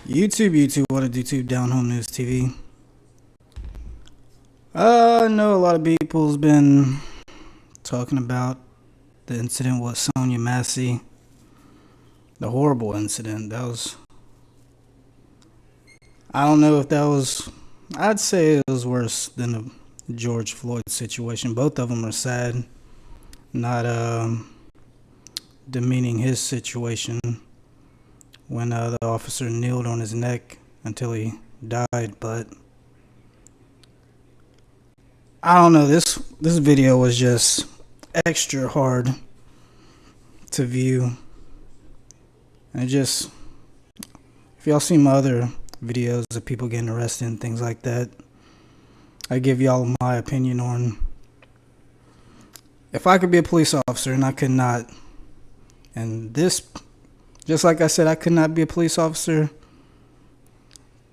YouTube, what a YouTube Down Home News TV. I know a lot of people's been talking about the incident with Sonya Massey, the horrible incident. I don't know if that was, I'd say it was worse than the George Floyd situation. Both of them are sad, not demeaning his situation when the officer kneeled on his neck until he died. But I don't know, this video was just extra hard to view. And if y'all see my other videos of people getting arrested and things like that, I give y'all my opinion on if I could be a police officer and I could not. And this, just like I said, I could not be a police officer.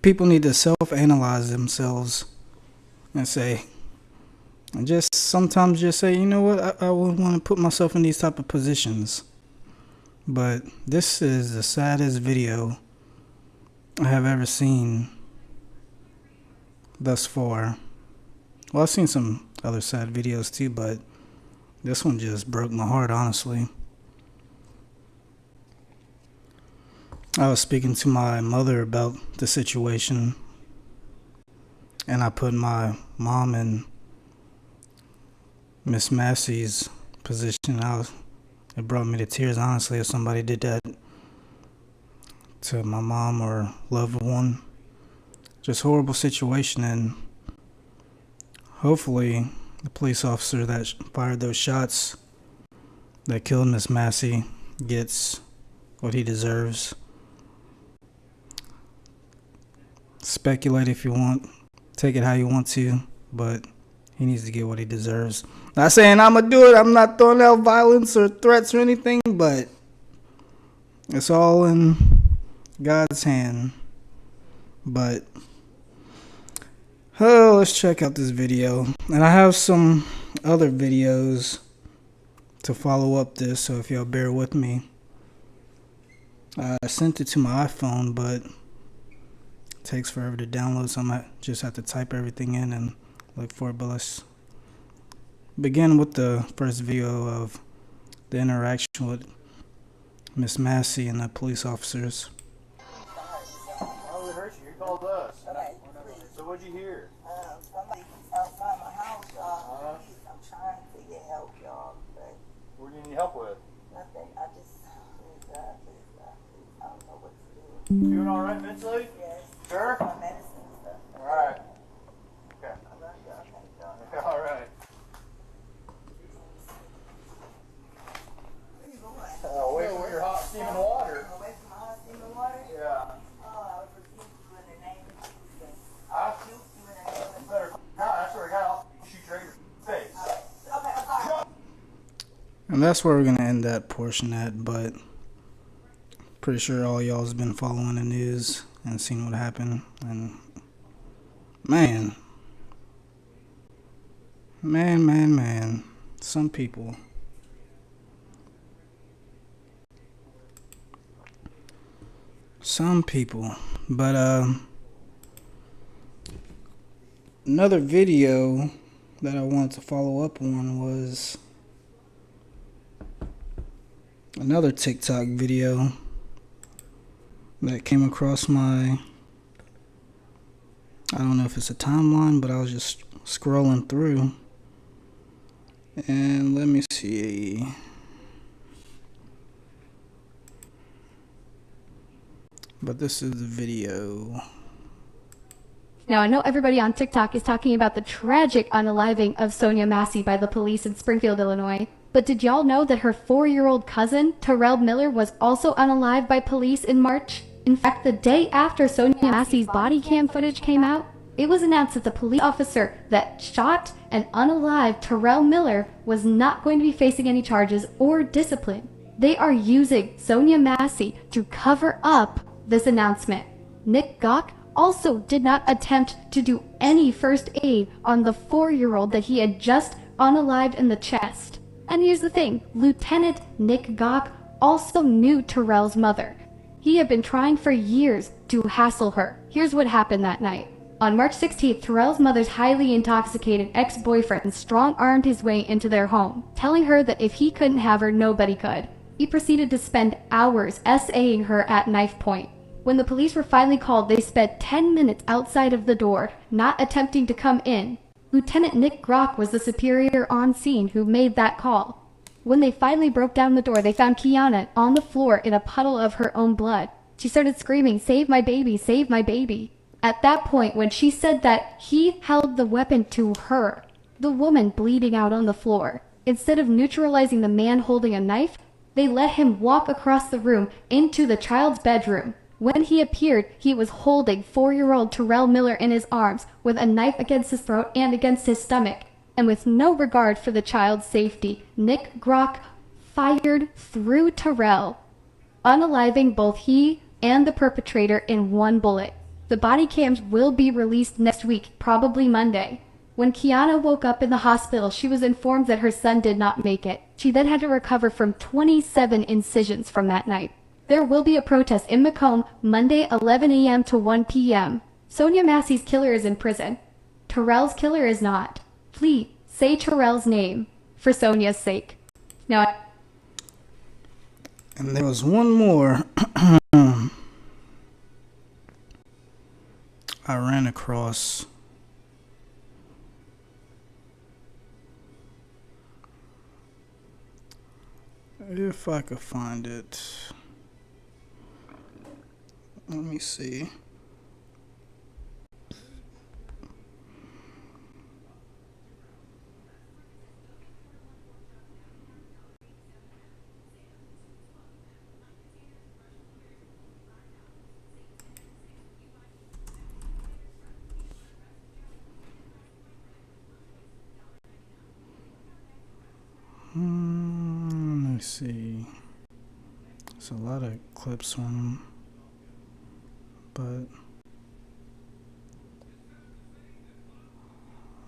People need to self-analyze themselves and say, and sometimes just say, you know what, I would want to put myself in these type of positions. But this is the saddest video I have ever seen thus far. Well, I've seen some other sad videos too, but this one just broke my heart, honestly. I was speaking to my mother about the situation, and I put my mom in Miss Massey's position. It brought me to tears, honestly, if somebody did that to my mom or loved one. Just horrible situation, and hopefully the police officer that fired those shots that killed Miss Massey gets what he deserves. Speculate if you want, take it how you want to, but he needs to get what he deserves. Not saying I'm gonna do it, I'm not throwing out violence or threats or anything, but it's all in God's hand. But let's check out this video, and I have some other videos to follow up this, so if y'all bear with me. I sent it to my iPhone, but it takes forever to download, so I might just have to type everything in and look for it. But let's begin with the first video of the interaction with Miss Massey and the police officers. Oh, we hurt you. You called us. Okay. So what'd you hear? Somebody outside my house, I'm trying to get help, y'all, but What do you need help with? nothing. I just, please, I don't know what to do. Doing all right mentally? Yes. Sure? My medicine and stuff. All right. Okay. I love y'all. Thank y'all. Okay, all right. Where you going? Away from your hot steaming water. Away from my hot steaming water? Yeah. Oh, I was refused you in the name of Jesus. I Refused you in the name of Jesus. better. God, I swear to God, I'll shoot you right in your face. Okay, I'm sorry. And that's where we're gonna end that portion at, but pretty sure all y'all's been following the news and seen what happened. And man, some people, but another video that I wanted to follow up on was another TikTok video that came across my, I don't know if it's a timeline, but I was just scrolling through, and let me see. But this is the video. Now, I know everybody on TikTok is talking about the tragic unaliving of Sonya Massey by the police in Springfield, Illinois. But did y'all know that her 4-year-old cousin, Terrell Miller, was also unalived by police in March? In fact, the day after Sonya Massey's body cam footage came out, it was announced that the police officer that shot and unalived Terrell Miller was not going to be facing any charges or discipline. They are using Sonya Massey to cover up this announcement. Nick Gawk also did not attempt to do any first aid on the 4-year-old that he had just unalived in the chest. And here's the thing, Lieutenant Nick Gawk also knew Terrell's mother. He had been trying for years to hassle her. Here's what happened that night. On March 16th, Terrell's mother's highly intoxicated ex-boyfriend strong-armed his way into their home, telling her that if he couldn't have her, nobody could. He proceeded to spend hours SAing her at knife point. When the police were finally called, they spent 10 minutes outside of the door, not attempting to come in. Lieutenant Nick Grock was the superior on scene who made that call. When they finally broke down the door, they found Kiana on the floor in a puddle of her own blood. She started screaming, "Save my baby, save my baby." At that point, when she said that he held the weapon to her, the woman bleeding out on the floor, instead of neutralizing the man holding a knife, they let him walk across the room into the child's bedroom. When he appeared, he was holding 4-year-old Terrell Miller in his arms with a knife against his throat and against his stomach. And with no regard for the child's safety, Nick Grock fired through Terrell, unaliving both he and the perpetrator in one bullet. The body cams will be released next week, probably Monday. When Kiana woke up in the hospital, she was informed that her son did not make it. She then had to recover from 27 incisions from that night. There will be a protest in Macomb Monday 11 a.m. to 1 p.m. Sonya Massey's killer is in prison. Terrell's killer is not. Please, say Terrell's name, for Sonya's sake. Now, And there was one more I ran across. If I could find it. Let me see. Let me see. There's a lot of clips on them, but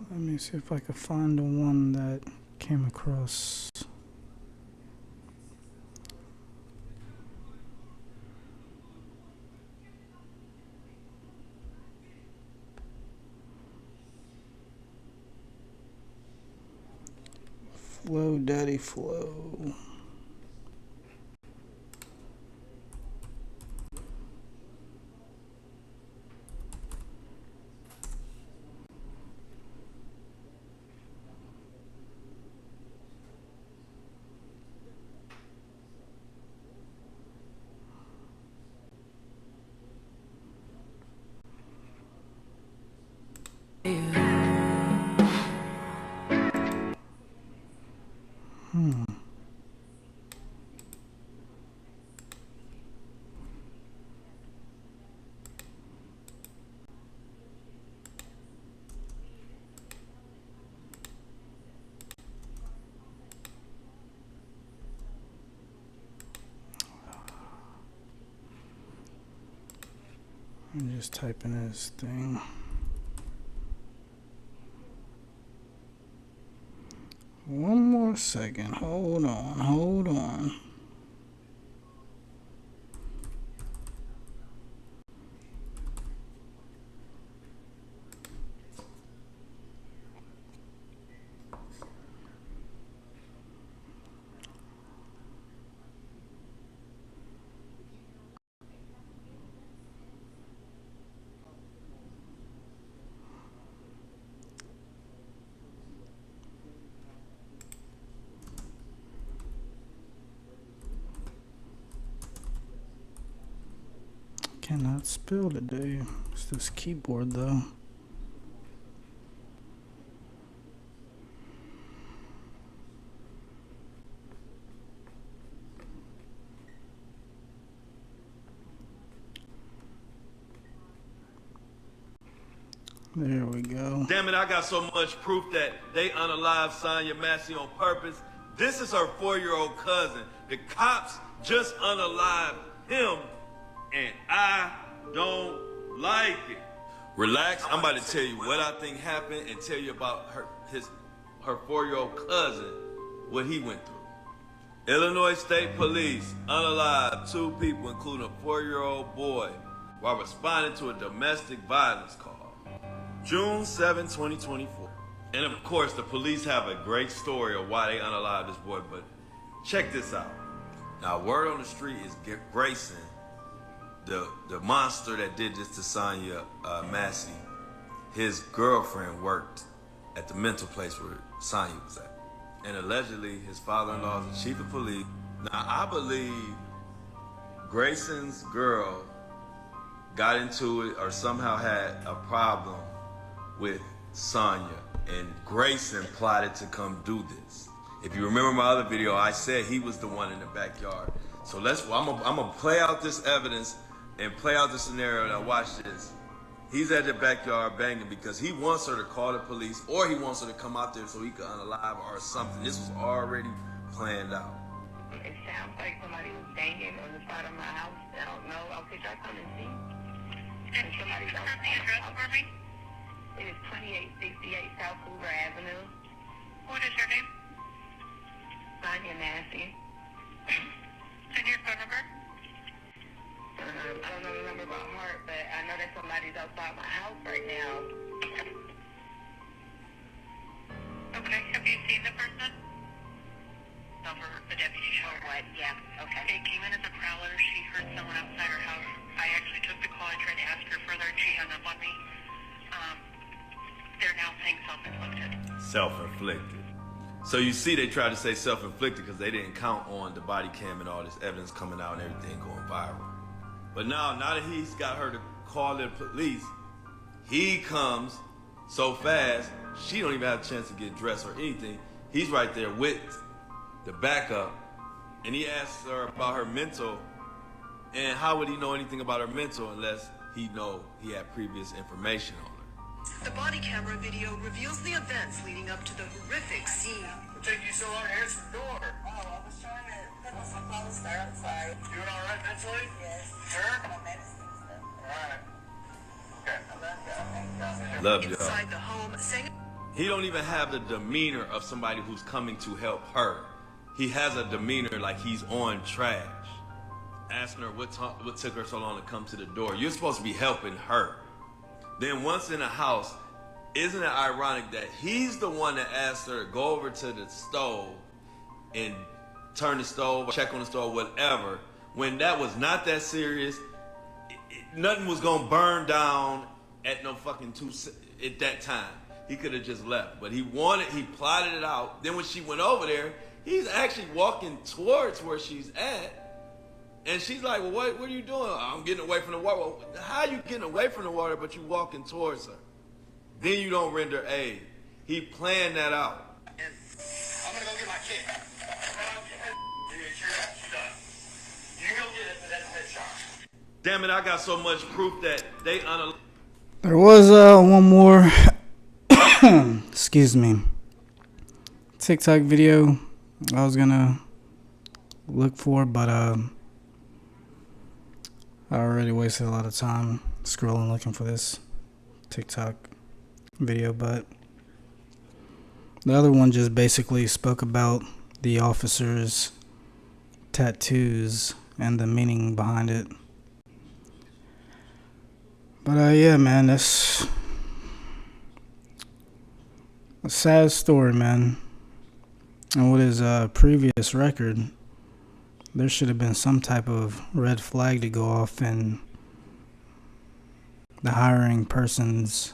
let me see if I could find the one that came across. Flow, daddy, flow. I'm just typing this thing. One more second. Hold on, hold on. Cannot spell today. It's this keyboard though. There we go. Damn it, I got so much proof that they unalived Sonya Massey on purpose. This is her 4-year-old cousin. The cops just unalived him, and I don't like it. Relax, I'm about to tell you what I think happened and tell you about her 4-year-old cousin, what he went through. Illinois State Police unalived 2 people, including a 4-year-old boy, while responding to a domestic violence call. June 7, 2024. And of course, the police have a great story of why they unalived this boy, but check this out. Now, word on the street is Grayson, the monster that did this to Sonya Massey, his girlfriend worked at the mental place where Sonya was at. And allegedly, his father-in-law is the chief of police. Now, I believe Grayson's girl got into it or somehow had a problem with Sonya, and Grayson plotted to come do this. If you remember my other video, I said he was the one in the backyard. So I'm gonna play out this evidence and play out the scenario. Now watch this. He's at the backyard banging because he wants her to call the police, or he wants her to come out there so he can unalive her or something. This was already planned out. It sounds like somebody was banging on the side of my house. I don't know. Could y'all come and see? And somebody's outside the address for me? It is 2868 South Hoover Avenue. What is your name? Sonya Massey. And your phone number? I don't know the number by heart, but I know that somebody's outside my house right now. Okay. Have you seen the person? Over the deputy showed her. What? Yeah. Okay. They came in as a prowler. She heard someone outside her house. I actually took the call. I tried to ask her further, and she hung up on me. They're now saying self-inflicted. Self-inflicted. So you see, they tried to say self-inflicted because they didn't count on the body cam and all this evidence coming out and everything going viral. But now that he's got her to call the police, he comes so fast, she don't even have a chance to get dressed or anything. He's right there with the backup, and he asks her about her mental. And how would he know anything about her mental unless he had previous information on her? The body camera video reveals the events leading up to the horrific scene. What took you so long to answer the door? Oh, I was trying to put on some clothes, sir. I'm sorry. Doing all right mentally? Yes. Sure? My medicine and stuff. All right. Okay. I love y'all. Thank y'all. Love y'all. Inside the home, saying He don't even have the demeanor of somebody who's coming to help her. He has a demeanor like he's on trash. Asking her what took her so long to come to the door. You're supposed to be helping her. Then once in the house, isn't it ironic that he's the one that asked her to go over to the stove and turn the stove, check on the stove, whatever, when that was not that serious. Nothing was gonna burn down at no fucking at that time. He could have just left, but he plotted it out. Then when she went over there, he's actually walking towards where she's at. And she's like, well, what are you doing? I'm getting away from the water. Well, how are you getting away from the water, but you walking towards her? Then you don't render aid. He planned that out. I'm gonna go get my kid. You go get it, but that's headshot. Damn it, I got so much proof that they There was one more excuse me, TikTok video I was gonna look for, but I already wasted a lot of time scrolling looking for this TikTok video. But the other one just basically spoke about the officer's tattoos and the meaning behind it. But yeah, man, that's a sad story, man. And with his previous record, there should have been some type of red flag to go off in the hiring person's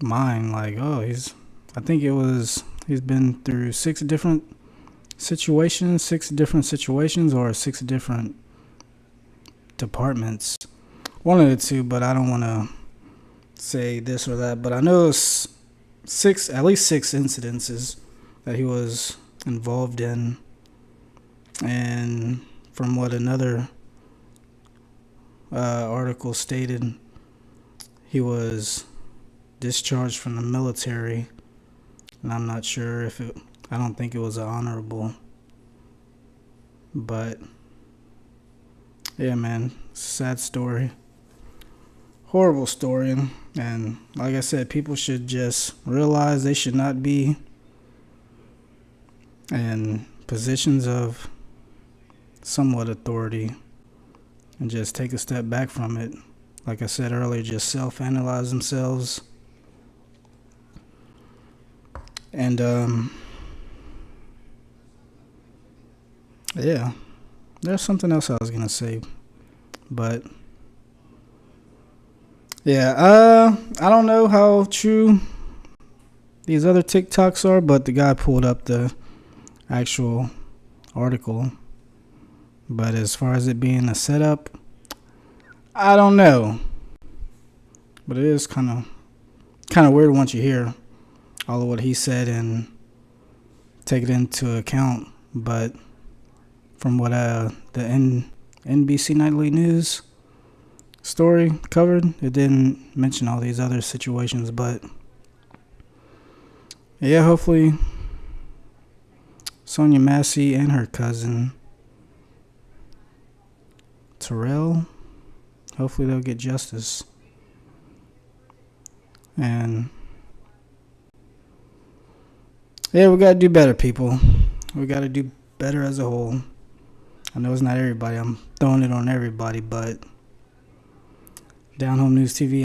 mind. Like, oh, he's been through 6 different situations or 6 different departments. One of the two, but I don't want to say this or that. But I know it's at least 6 incidences that he was involved in. And from what another article stated, he was discharged from the military, and I'm not sure I don't think it was honorable. But yeah, man, sad story, horrible story. And like I said, people should just realize they should not be, and positions of somewhat authority and just take a step back from it. Like I said earlier, just self-analyze themselves. And yeah, there's something else I was gonna say, but yeah, I don't know how true these other TikToks are, but the guy pulled up the actual article. But as far as it being a setup, I don't know. But it is kind of weird once you hear all of what he said and take it into account. But from what the NBC Nightly News story covered, it didn't mention all these other situations. But yeah, hopefully Sonya Massey and her cousin Terrell, hopefully they'll get justice. And yeah, we gotta do better, people. We gotta do better as a whole. I know it's not everybody. I'm throwing it on everybody, but Down Home News TV